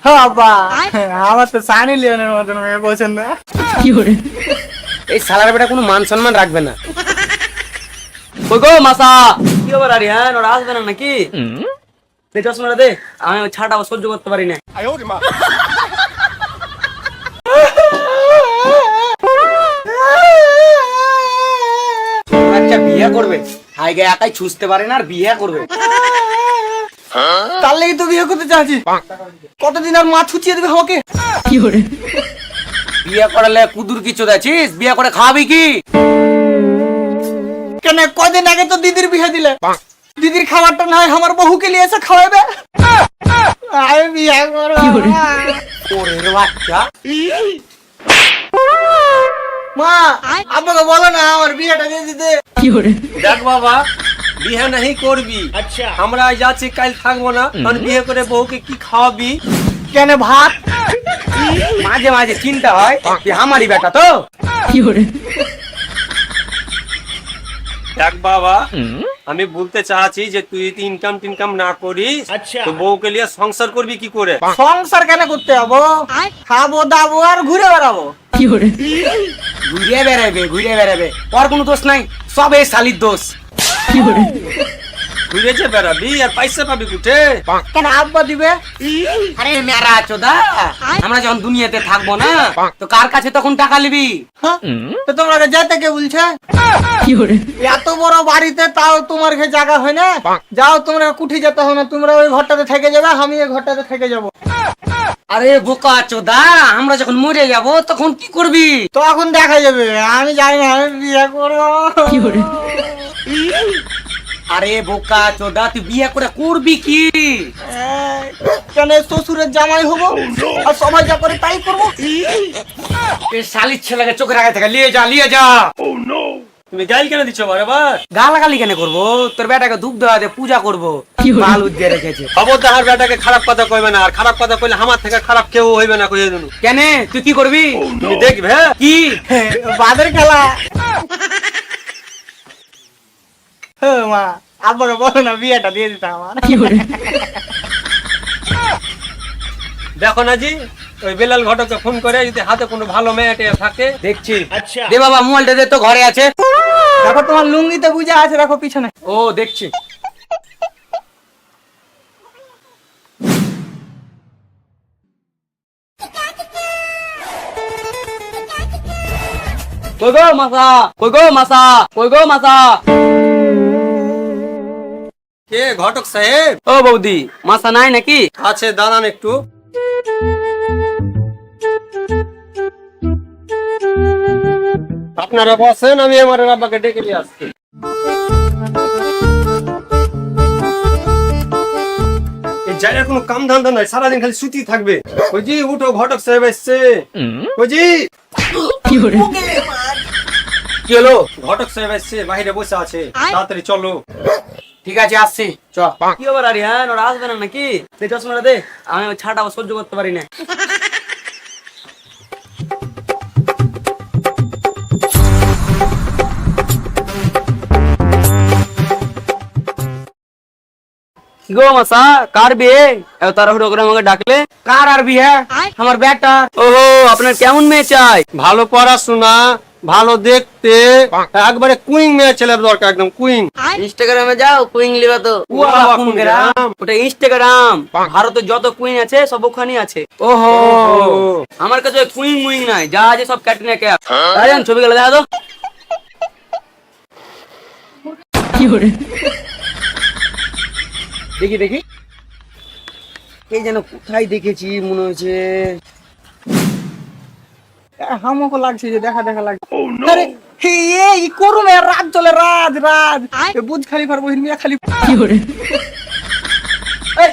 বাবা আমার তো সানি লিওনের মতন মেয়ে পছন্দ। এই শালার বেটা কোনো মান সম্মান রাখবে না। ওই গো মাসা, কি খবর? আরে হ্যাঁ, ওরা আসবে না নাকি? দে চশমাটা দে, আমি ওই ছাড়টা সহ্য করতে পারি না। আচ্ছা বিয়ে করবে? হাই গে একাই ছুঁচতে পারে না আর বিয়ে করবে? তার লেগে তো বিয়ে করতে চাচ্ছি। কতদিন আর মা ছুচিয়ে দেবে আমাকে? বিয়ে করালে কুদুর কিছু দেছিস? বিয়ে করে খাওয়াবি কি? কেন কদিন আগে তো দিদির বিয়ে দিলে, দিদির খাবারটা না হয় আমার বহুকে নিয়ে এসে খাওয়াবে। আমি বিয়ে করবো। ওরে বাচ্চা, মা আপনাকে বলো না আমার বিয়েটা দিয়ে দিতে। দেখ বাবা, বিয়ে नहीं করবি। আচ্ছা আমরা আজ আছি কাল থাকবো না, কারণ বিয়ে করে বউকে কি খাওয়াবি? কেন ভাত? মাঝে মাঝে চিন্তা হয় যে আমারই বেটা তো। দেখ বাবা, আমি বলতে চাচ্ছি যে তুই ইনকাম টিনকাম না করিস, তো বউকে নিয়ে সংসার করবি কি করে? সংসার কেন করতে যাবো? খাবো দাবো আর ঘুরে বেড়াবো। ঘুরে বেড়াবে ঘুরে বেড়াবে, ওর কোনো দোষ নাই, সব এই শালির দোষ। ঘুরে যে বেড়াবি আর পয়সা পাবি কুঠে? কেন আব্বা দিবে? আরে মেরা চোদা, আমরা যখন দুনিয়াতে থাকবো না তো কার কাছে তখন টাকা নিবি? হ্যাঁ? তো তোমরা যেতে কে বলছে? এত বড় বাড়িতে তাও তোমার ঘরে জায়গা হয় না? যাও তোমরা কুঠি যেতে হবে না, তোমরা ওই ঘরটাতে থেকে যাবে, আমি এই ঘরটাতে থেকে যাবো। আরে বোকা চোদা, আমরা যখন মরে যাব তখন কি করবি? তখন দেখা যাবে, আমি জানি না আমি বিয়ে করবো। আরে বোকা চোদা, তুই বিয়ে করে করবি কি? কেন শ্বশুরের জামাই হবো আর সবাই যা করে তাই করবো। এই শালির ছেলেকে চোখের আগে থেকে নিয়ে যা নিয়ে যা। তুমি গাইল কেন দিচ্ছ বারবার? গালাগালি কেন করবো? তোর বেটাকে দুধ দেওয়া দিয়ে পূজা করবো, বাল উদ্দে রেখেছে। খবরদার বেটাকে খারাপ কথা কইবে না, আর খারাপ কথা কইলে আমার থেকে খারাপ কেউ হইবে না, কইয়ে দিনু। কেন তুই কি করবি? তুমি দেখবে কি বাদের খেলা। মা আব্বাকে বলো না বিয়েটা দিয়ে দিতে আমার। দেখো না জি, ওই বেলাল ঘটককে ফোন করে যদি হাতে কোনো ভালো মেয়েটে থাকে। দেখছি। দে বাবা মোবাইলটা দে, তো ঘরে আছে। দেখো তোমার লুঙ্গিতে বুঝা আছে, দেখো পিছনে। ও দেখছি। কই গো মাসা, কই গো মাসা, কই গো মাসা। কে ঘটক সাহেব? ও বৌদি, মাসা নাই নাকি? আছে, দাঁড়ান একটু। আপনারা বসেন, আমি আমার বাবাকে ডেকে নিয়ে আসছি। এই জায়গায় কোনো কাম ধান্দা নাই, সারাদিন খালি সুতি থাকবে। ওই জি উঠো, ঘটক সাহেব এসছে। ওই জি কি হলো? ঘটক সাহেব এসছে, বাইরে বসে আছে, তাড়াতাড়ি চলো। ঠিক আছে আসছি, চ। কি খবর? আরে হ্যাঁ, ওরা আসবে না নাকি? দে চশমাটা দে, আমি ওই ছাড়টা সহ্য করতে পারি না। গো মাসা, কার বিয়ে? এত তাড়াহুড়ো করে আমাকে ডাকলে? কার আর বিয়ে? আমার বেটা। ওহো, আপনার কেমন মেয়ে চাই? ভালো পড়াশোনা, ভালো দেখতে, একবারে কুইং মেয়ে ছেলের দরকার, একদম কুইং। ইনস্টাগ্রামে যাও, কুইং লিবা তো। ওটা ইনস্টাগ্রাম, ভারতে যত কুইন আছে সব ওখানেই আছে। ওহো, আমার কাছে কুইং মুইং নাই, যা আছে সব ক্যাটরিনা ক্যাফ। আরেন ছবি গেলে দেখা তো। দেখি দেখি, এই যেন কোথায় দেখেছি মনে হচ্ছে। হামকো লাগছে যে দেখা দেখা লাগছে। আরে এই করুম রাত চলে, রাজ রাজ বুঝ খালি পারবো মিয়া খালি।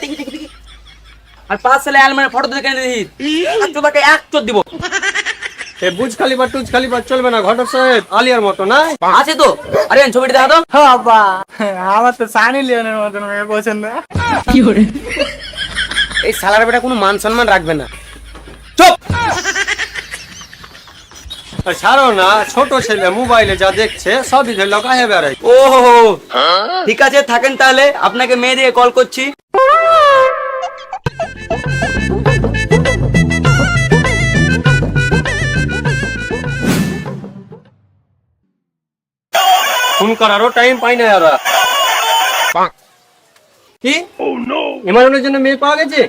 দেখি দেখি দেখি, আর পাঁচ সালে অ্যালমারে ফটো দেখে দেখি, তোকে এক চোদ দিব। বুঝ খালিবা টুজ খালিবা চলবে না, ঘটক সাহেব আলিয়ার মতো না আছে তো। আরে ছবিটা দেখা তো। বাবা আমার তো সানি লিওনের মতন মেয়ে পছন্দ। এই শালার বেটা কোনো মান সম্মান রাখবে না। চুপ। ছাড়ো না, ছোট ছেলে মোবাইলে যা দেখছে সবই ধরলো গায়ে বেড়াই। ও ঠিক আছে, থাকেন তাহলে, আপনাকে মেয়ে দিয়ে কল করছি। ফোন করারও টাইম পাই না ওরা। কি এমাজনের জন্য মেয়ে পাওয়া গেছে?